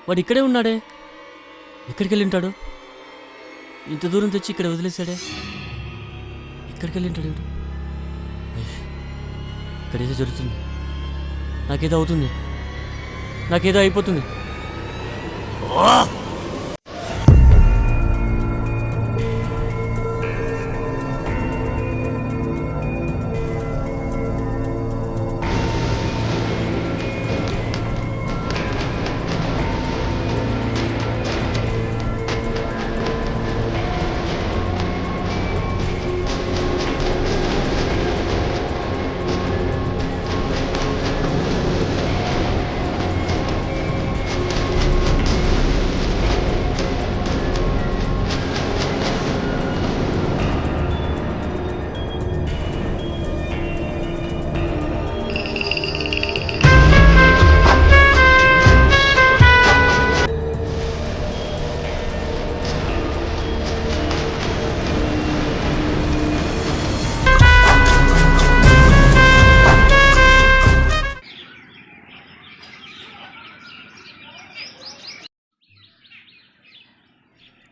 వాడు ఇక్కడే ఉన్నాడే. ఎక్కడికి వెళ్ళి ఉంటాడు? ఇంత దూరం తెచ్చి ఇక్కడ వదిలేశాడే. ఎక్కడికి వెళ్ళి ఉంటాడు వీడు? ఇక్కడేదో జరుగుతుంది. నాకేదో అవుతుంది, నాకేదో అయిపోతుంది.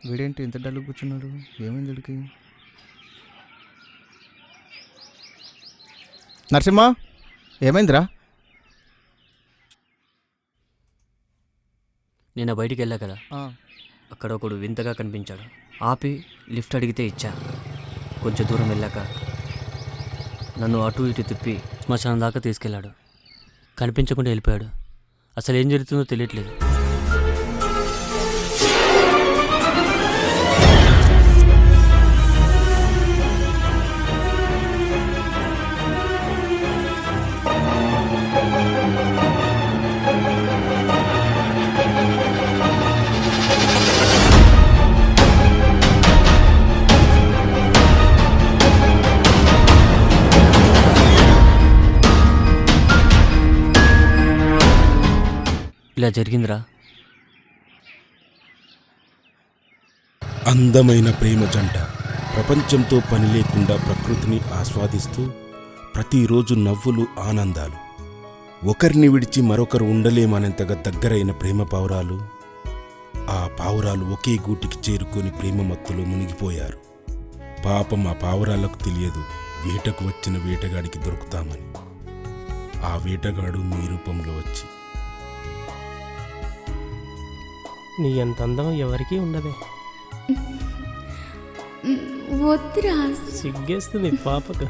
వీడేంటి ఇంత డల్లు కూర్చున్నాడు? ఏమైంది వీడికి? నరసింహ, ఏమైందిరా? నేను బయటికి వెళ్ళా కదా, అక్కడ ఒకడు వింతగా కనిపించాడు. ఆపి లిఫ్ట్ అడిగితే ఇచ్చా. కొంచెం దూరం వెళ్ళాక నన్ను అటు ఇటు తిప్పి శ్మశానం దాకా తీసుకెళ్ళాడు. కనిపించకుండా వెళ్ళిపోయాడు. అసలు ఏం జరుగుతుందో తెలియట్లేదు. ఇలా జరిగిందిరా. అందమైన ప్రేమ జంట ప్రపంచంతో పని లేకుండా ప్రకృతిని ఆస్వాదిస్తూ ప్రతిరోజు నవ్వులు, ఆనందాలు. ఒకరిని విడిచి మరొకరు ఉండలేమనేంతగా దగ్గరైన ప్రేమ పావురాలు. ఆ పావురాలు ఒకే గూటికి చేరుకొని ప్రేమ మత్తులో మునిగిపోయారు. పాపం ఆ పావురాలకు తెలియదు వేటకు వచ్చిన వేటగాడికి దొరుకుతామని. ఆ వేటగాడు మీ రూపంలో వచ్చి, నీ ఎంత అందం ఎవరికీ ఉండదే. వద్దురా, సిగ్గేస్తుంది పాపకు.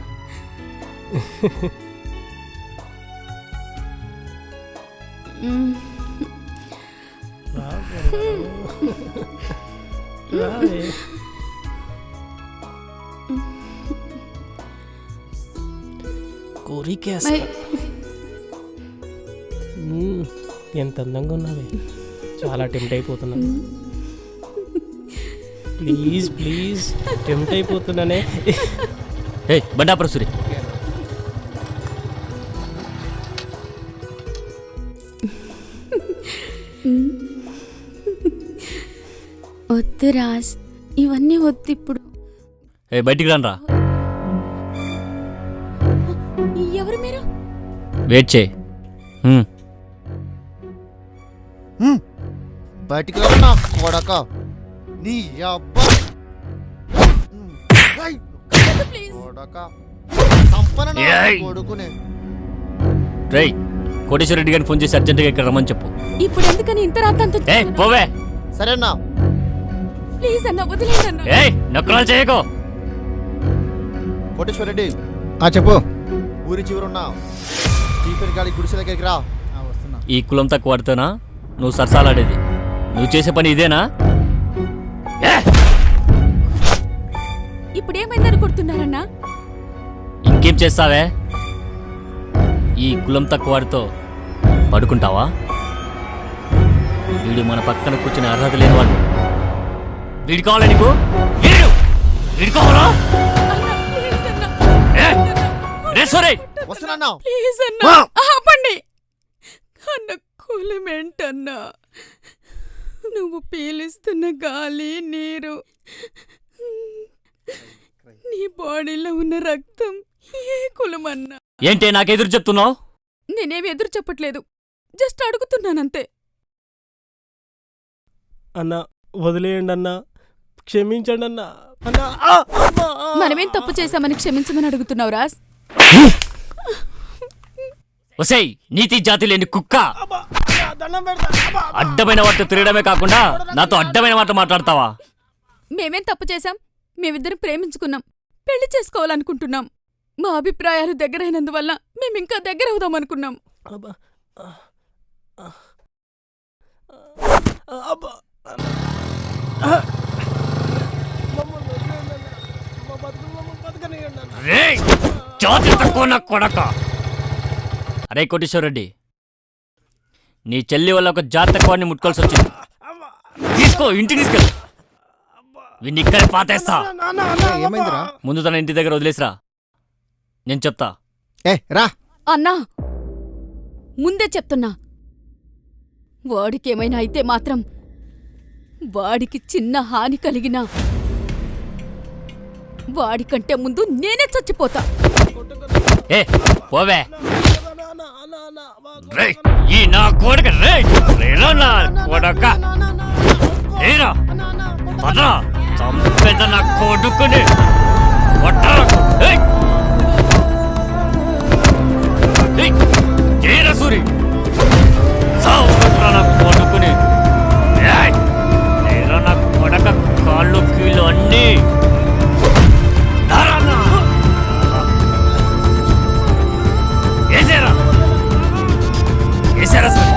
కోరికేస్తా. ఎంత అందంగా ఉన్నావే, చాలా టెంప్ట్ అయిపోతున్నాను. ప్లీజ్ ప్లీజ్, టెంప్ట్ అయిపోతున్నానే. బండాపుర సూరి, వద్దు రాజ్, ఇవన్నీ వద్దు ఇప్పుడు. బయటికి రానరా. ఎవరు మీరు? వెయిట్ చేయి. బయటికి రా నా కొడక. నీ అబ్బా కొడక సంపన కొడుకునే. రేయ్, కోటేశ్వర రెడ్డి గారిని ఫోన్ చేసి అర్జెంటుగా ఇక్కడ రమ్మని చెప్పు. ఇప్పుడు ఎందుకని ఇంత రాతంతో? పోవే. సరేనా? ప్లీజ్ అన్న, వదిలేండి అన్న. నొక్కరాలు చేయకో. కోటేశ్వర రెడ్డి, చెప్పు. ఊరి చివరున్నా స్టీఫెన్ గాడి గుడిసె దగ్గరికి రా. వస్తున్నా. ఈ కులం తక్కువ వాడితేనా నువ్వు సరసాలాడేది? నువ్వు చేసే పని ఇదేనా? ఇప్పుడు ఏమైందని కొడుతున్నారన్నా? ఇంకేం చేస్తావే? ఈ కులం తక్కువ వాడితో పడుకుంటావా? వీడు మన పక్కన కూర్చునే అర్హత లేనివాడు. వీడు కావాలా నీకు? వీడు కావాలా? ప్లీజ్ అన్నా, ఆపండి అన్న. కులమేంటన్నా? నువ్వు పీలుస్తున్న గాలి, నీరు, నీ బాడీలో ఉన్న రక్తం ఏ కులమన్నా? ఏంటే నాకెదురు చెప్తున్నావు? నేనేమి ఎదురు చెప్పట్లేదు, జస్ట్ అడుగుతున్నానంతే. అన్న వదిలేయండి అన్న, క్షమించండి అన్న. అన్న మనమేం తప్పు చేశామని క్షమించమని అడుగుతున్నావు రాజ్? ఒసేయ్ నీతి జాతి లేని కుక్క, అడ్డమైన వాటితో తిరగడమే కాకుండా నాతో అడ్డమైన మాట మాట్లాడతావా? మేమేం తప్పు చేశాం? మేమిద్దరం ప్రేమించుకున్నాం, పెళ్లి చేసుకోవాలనుకుంటున్నాం. మా అభిప్రాయాలు దగ్గరైనందువల్ల మేమింకా దగ్గర అవుదామనుకున్నాం. రేయ్, జాతి తక్కువ నా కొడక. అరే కోటేశ్వరరెడ్డి, నీ చెల్లి వల్ల ఒక జాతి తక్కువని ముట్టుకోవాల్సి వచ్చింది. తీసుకో, ఇంటికి తీసుకెళ్ళు. వీడిని ఇక్కడే పాతేస్తా. ఏమైందిరా? ముందు తన ఇంటి దగ్గర వదిలేసిరా, నేను చెప్తా. రా. అన్నా, ముందే చెప్తున్నా, వాడికేమైనా అయితే మాత్రం వాడికి చిన్న హాని కలిగినా వాడికంటే ముందు నేనే చచ్చిపోతా. ఏ పోవే. రేయ్, ఈ నా కొడుక, రేయ్ రేరా నా కొడక, రేరా పదరా, చంపేద నా కొడుకుని కొట్టరా. ఏయ్ ఏయ్, ఏరా సూరి, చావురా నా కొడుకుని. ఏయ్ రేరా నా కొడక, కాళ్ళు కీళ్ళు అన్నీ ధారనా. ఏసేరా ఏసేరా సూరి.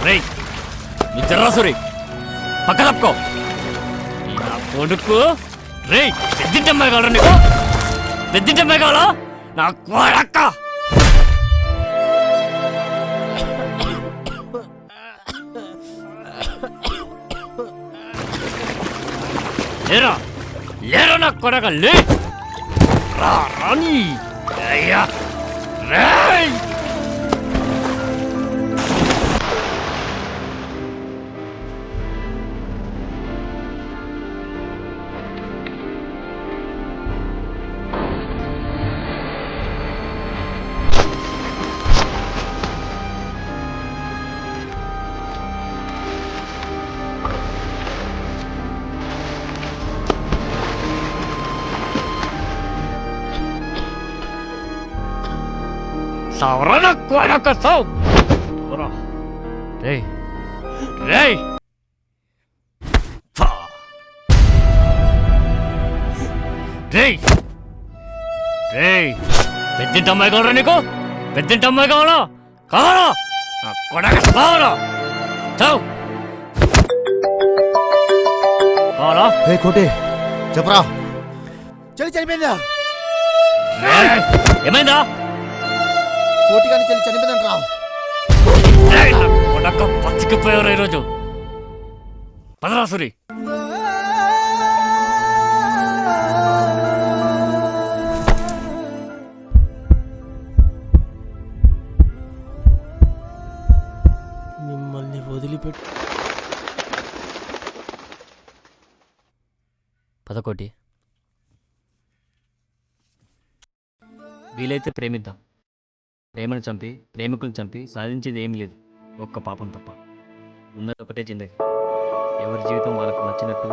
రేయ్, నీ జర్రాసురి పక్క తప్పుకో. ఈ నా కొడుకు, రేయ్ పెద్దింటమ్మాయి కావాలా నీకు? పెద్దింటమ్మాయి కావాలా నా కొడక్క? లేరా లేరా నా కొడక, లే రా రాని. అయ్యా రేయ్, సావరా నా కొడక, సావ్. రేయ్ రేయ్, రేయ్ రేయ్, పెద్దింటి అమ్మాయి కావాలా నీకు? పెద్దింటి అమ్మాయి కావాలా? కావాలా నా కొడక, సావరా చావ్. కావాలా? రే కోటి, చెప్పరా. చెల్లి చనిపోయిందా? రేయ్, ఏమైందా? కోటి కానీ చెల్లి చనిపోయిందంటరా. రేయ్, నా కొడక పచ్చికిపోయారు ఈరోజు. పదరా సూరి. మిమ్మల్ని వదిలిపెట్టి పదకోటి, వీలైతే ప్రేమిద్దాం. ప్రేమను చంపి ప్రేమికులను చంపి సాధించేది ఏం లేదు, ఒక్క పాపం తప్ప. ఉన్నది ఒకటే జిందగీ. ఎవరి జీవితం వాళ్ళకు నచ్చినట్టు,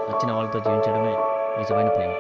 నచ్చిన వాళ్ళతో జీవించడమే నిజమైన ప్రేమ.